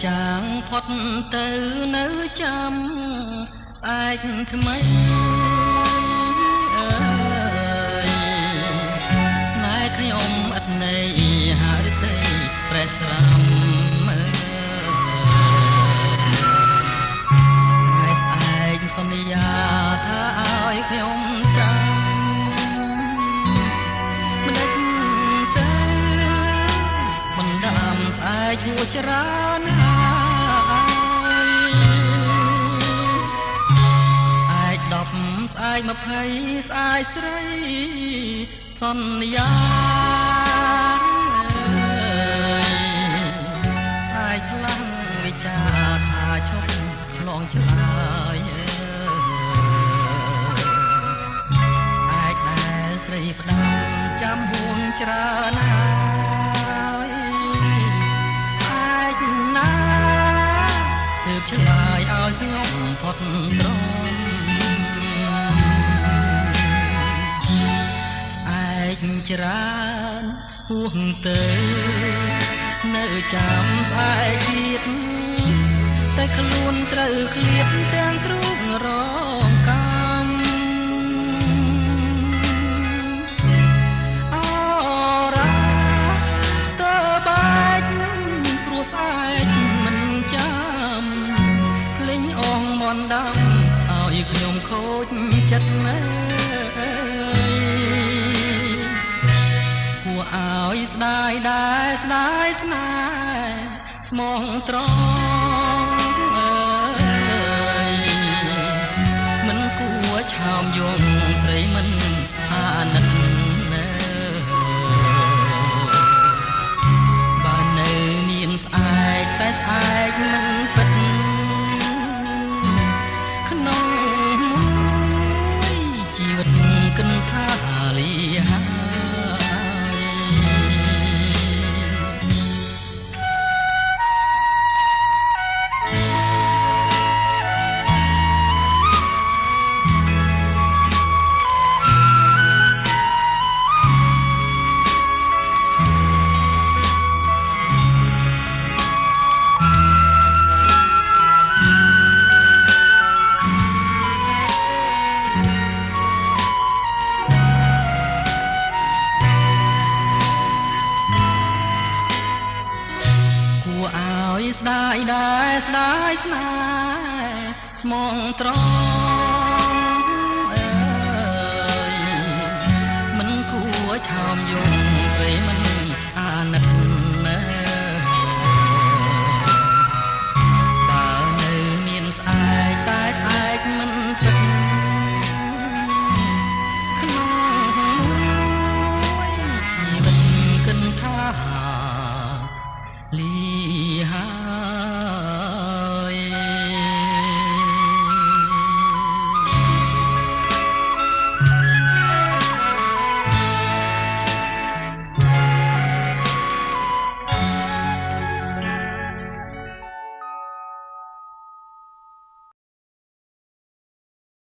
ចាងផុតទៅនៅចាំស្អែកថ្មីអើយស្នេហ៍ខ្ញុំឥតន័យហារិតីប្រេះស្រាំមើលថ្ងៃស្អែកសន្យាថាឲ្យខ្ញុំចាំមិនដេចទៅបណ្ដាំស្អែកហួចច្រើនស្អែក20ស្អែកស្រីសន្យាស្អែកខ្លាំងវិចាថាឈប់ឆ្លងឆ្លើយស្អែកដែលស្រីផ្ដាំចាំហួងច្រើនហើយស្អែកណាទើបឆ្លើយឲ្យខ្ញុំផុតត្រង់ច្រើនហួងទៅនៅចាំស្អែកទៀតតែខ្លួនត្រូវឃ្លាតទាំងទ្រូងរងកម្មអូរ៉ាស្ទើបែកព្រោះស្អែកមិនចាំភ្លេងអងមន់ដាំឲ្យខ្ញុំខូចចិត្តណាឲ្យស្ដាយដែរស្ដាយស្នេហ៍ស្មងត្រង់អើយមិនគួរឆោមយងស្រីមិនអាណិតណាបើនៅមានស្អែកតែស្អែកមិនពិតក្នុងមួយជីវិតគិនថាលីហាស្ដាយដែរស្ដាយស្នេហ៍ស្មងត្រង់អើយមិនគួរឆោមយងស្រីមិន